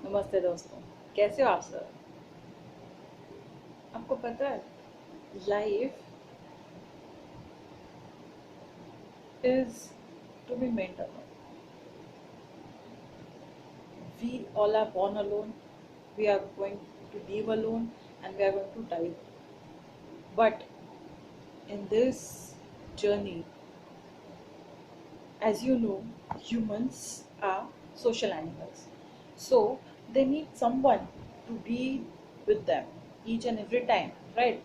नमस्ते दोस्तों, कैसे हो आप सब? आपको पता है, life is to be meant alone. We all are born alone, we are going to live alone, and we are going to die. But in this journey, as you know, humans are social animals. So they need someone to be with them each and every time, right?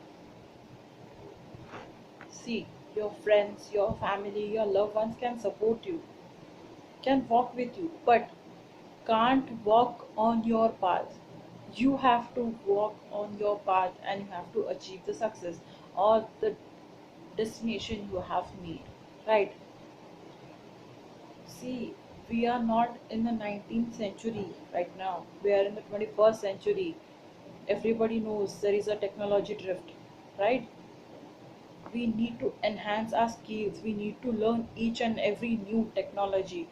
See, your friends, your family, your loved ones can support you, can walk with you, but can't walk on your path. You have to walk on your path and you have to achieve the success or the destination you have made, right? See, we are not in the 19th century right now, we are in the 21st century. Everybody knows there is a technology drift, right? We need to enhance our skills, we need to learn each and every new technology.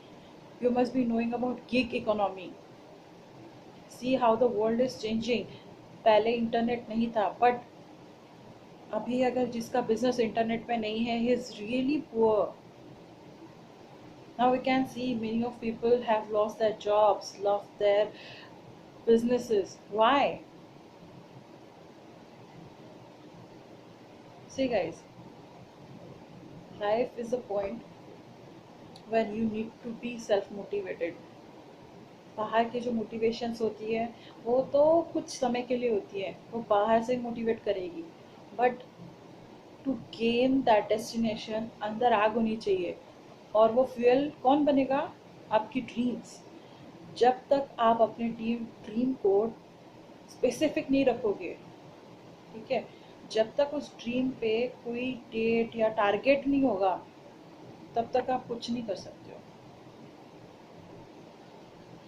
You must be knowing about gig economy. See how the world is changing. पहले internet नहीं था, but अभी अगर जिसका business internet पे नहीं है, he is really poor. Now we can see many of people have lost their jobs, lost their businesses. Why? See guys, life is a point when you need to be self motivated. बाहर की जो motivations होती है वो तो कुछ समय के लिए होती है, वो बाहर से मोटिवेट करेगी, but to gain that destination अंदर आग होनी चाहिए. और वो फ्यूल कौन बनेगा? आपकी ड्रीम्स. जब तक आप अपने ड्रीम को स्पेसिफिक नहीं रखोगे, ठीक है, जब तक उस ड्रीम पे कोई डेट या टारगेट नहीं होगा, तब तक आप कुछ नहीं कर सकते हो.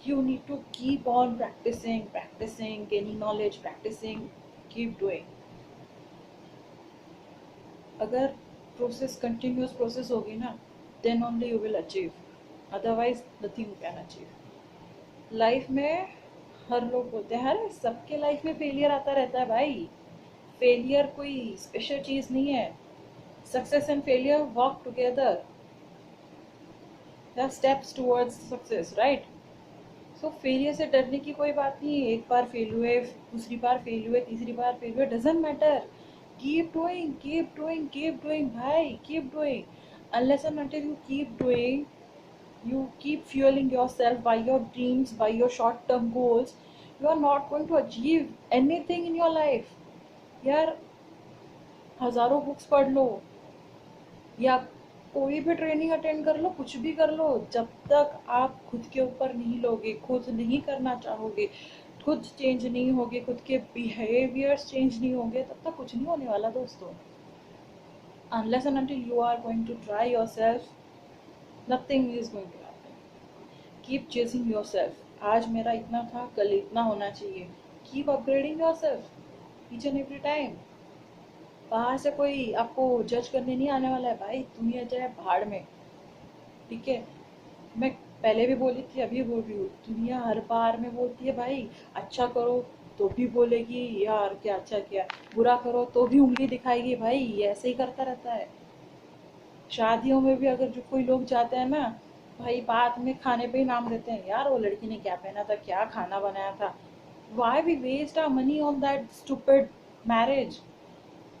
You need to keep on practicing, gaining knowledge, practicing, keep doing. अगर प्रोसेस कंटिन्यूस प्रोसेस होगी ना, then only you will achieve, otherwise nothing you can achieve. Life में हर लोग बोलते हैं, अरे सबके लाइफ में फेलियर आता रहता है भाई. फेलियर कोई स्पेशल चीज़ नहीं है. Success and failure walk together, they are steps towards success, right? So failure से डरने की कोई बात नहीं है. एक बार फेल हुए, दूसरी बार फेल हुए, तीसरी बार फेल हुए, doesn't matter. Keep doing, keep doing, keep doing भाई, keep doing. Unless and until you keep doing, you keep fueling yourself by your dreams, by your short term goals, you are not going to achieve anything in your life. यार, हजारों books पढ़ लो या कोई भी training attend कर लो, कुछ भी कर लो, जब तक आप खुद के ऊपर नहीं लोगे, खुद नहीं करना चाहोगे, खुद चेंज नहीं होगे, खुद के बिहेवियर्स चेंज नहीं होंगे, तब तक कुछ नहीं होने वाला दोस्तों. Unless and until you are going to try yourself, nothing is going to happen. Keep chasing yourself. आज मेरा इतना था, कल इतना होना चाहिए. Keep upgrading yourself each and every time. बाहर से कोई आपको जज करने नहीं आने वाला है भाई. दुनिया जाए भाड़ में, ठीक है. मैं पहले भी बोली थी, अभी बोल रही हूँ, दुनिया हर बार में बोलती है भाई अच्छा करो तो भी बोलेगी यार क्या अच्छा किया, बुरा करो तो भी उंगली दिखाएगी भाई. ये ऐसे ही करता रहता है. शादियों में भी अगर जो कोई लोग जाते हैं ना भाई, बाद में खाने पे ही नाम देते हैं, यार वो लड़की ने क्या पहना था, क्या खाना बनाया था. Why we waste our money on that stupid marriage?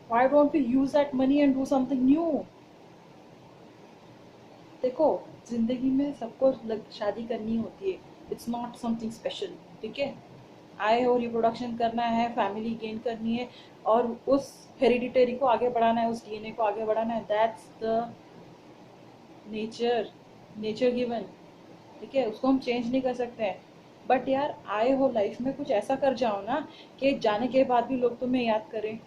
Why don't we use that money and do something new? देखो, जिंदगी में सबको शादी करनी होती है. इट्स नॉट समथिंग स्पेशल, ठीक है. आए हो रिप्रोडक्शन करना है, फैमिली गेन करनी है और उस हेरिडिटरी को आगे बढ़ाना है, उस डीएनए को आगे बढ़ाना है. That's the nature, nature given, ठीक है. उसको हम चेंज नहीं कर सकते हैं. बट यार, आए हो लाइफ में, कुछ ऐसा कर जाओ ना कि जाने के बाद भी लोग तुम्हें याद करें.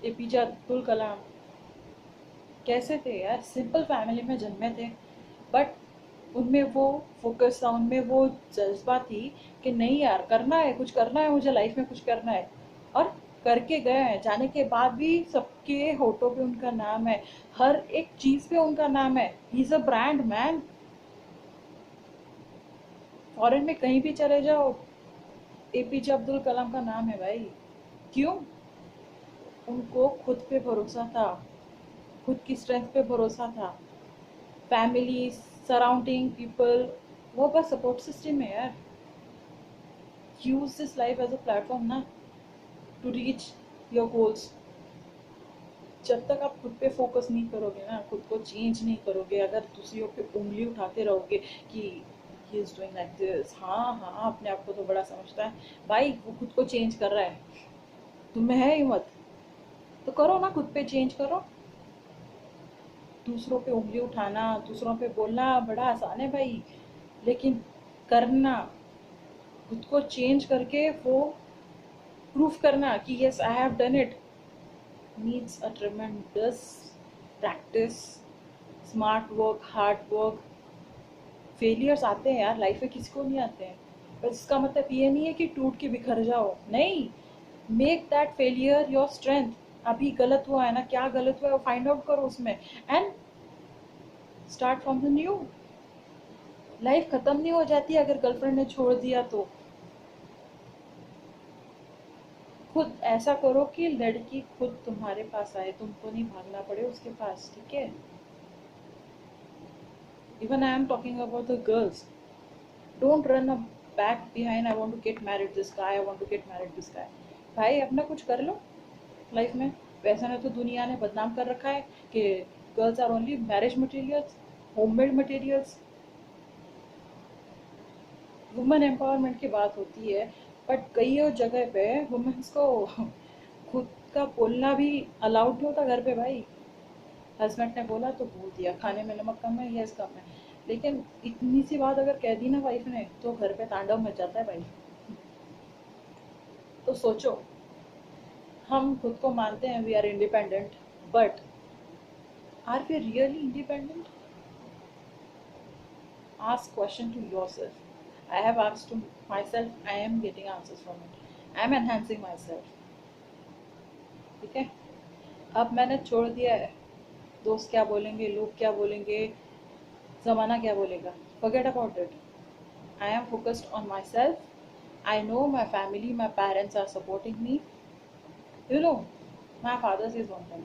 एपीजे अब्दुल कलाम कैसे थे यार, सिंपल फैमिली में जन्मे थे, बट उनमें वो फोकस था, उनमें वो जज्बा थी कि नहीं यार करना है, कुछ करना है, मुझे लाइफ में कुछ करना है. और करके गए हैं. जाने के बाद भी सबके होठों पे उनका नाम है, हर एक चीज पे उनका नाम है. He is a brand man. Foreign में कहीं भी चले जाओ, एपीजे अब्दुल कलाम का नाम है भाई। क्यों? उनको खुद पे भरोसा था, खुद की स्ट्रेंथ पे भरोसा था, फैमिली, सराउंडिंग पीपल, वो बस सपोर्ट सिस्टम है यार। Use this life as a platform ना, टू रीच योर गोल्स। जब तक आप खुद पे फोकस नहीं करोगे ना, खुद को चेंज नहीं करोगे, अगर दूसरों पे उंगली उठाते रहोगे कि he is doing like this, हाँ हाँ अपने आप को तो बड़ा समझता है, भाई वो खुद को चेंज कर रहा है, तुम्हें है हिम्मत तो करो ना, खुद पे चेंज करो। दूसरों पे उंगली उठाना, दूसरों पे बोलना बड़ा आसान है भाई, लेकिन करना, खुद को चेंज करके वो प्रूफ करना कि yes I have done it, needs a ट्रेमेंडस practice, smart work, hard work. Failures आते हैं यार लाइफ में, किसी को नहीं आते हैं, पर इसका मतलब ये नहीं है कि टूट के बिखर जाओ, नहीं। Make that failure your strength. अभी गलत हुआ है ना, क्या गलत हुआ है वो फाइंड आउट करो उसमें, and start from the new. Life खत्म नहीं हो जाती अगर गर्लफ्रेंड ने छोड़ दिया तो। खुद ऐसा करो कि लड़की खुद तुम्हारे पास आए, तुमको नहीं भागना पड़े उसके पास, ठीक है? Even I am talking about the girls, don't run a back behind, I want to get married this guy, I want to get married this guy. भाई अपना कुछ कर लो लाइफ में। वैसा नहीं तो दुनिया ने बदनाम कर रखा है कि girls are only marriage materials, homemade materials. Women empowerment की बात होती है, बट कई और जगह पे वुमेन्स को खुद का बोलना भी अलाउड नहीं होता घर पे भाई। हस्बैंड ने बोला तो बोल दिया, खाने में नमक कम है, यस कम है, लेकिन इतनी सी बात अगर कह दी ना वाइफ ने तो घर पे तांडव मच जाता है भाई। तो सोचो, हम खुद को मानते हैं we are independent, but are we really independent? Ask question to yourself. I have asked to myself, I am getting answers from it. I am enhancing myself. ठीक है? अब मैंने छोड़ दिया है दोस्त क्या बोलेंगे, लोग क्या बोलेंगे, ज़माना क्या बोलेगा, forget about it. I am focused on myself. I know my family, my parents are supporting me. You know, my father says one thing.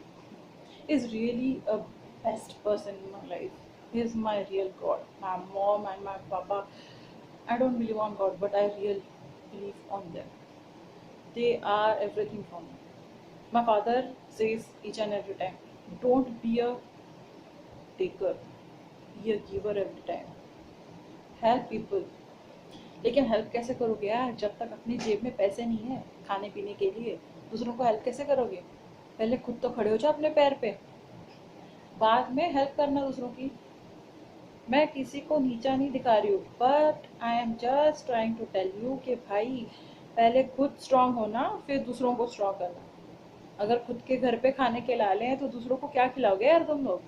Is really a best person in my life. He is my real God. My mom and my papa, I don't believe on God, but I really believe on them. They are everything for me. My father says each and every time, don't be a taker, be a giver every time. Help people. लेकिन help कैसे करोगे यार जब तक अपनी जेब में पैसे नहीं है खाने पीने के लिए? दूसरों को हेल्प कैसे करोगे? पहले खुद तो खड़े हो जाओ अपने पैर पे, बाद में हेल्प करना दूसरों की। मैं किसी को नीचा नहीं दिखा रही हूँ, but I am just trying to tell you कि भाई पहले खुद स्ट्रांग होना, फिर दूसरों को स्ट्रांग करना। अगर खुद के घर पे खाने खिला लें तो दूसरों को क्या खिलाओगे यार तुम लोग?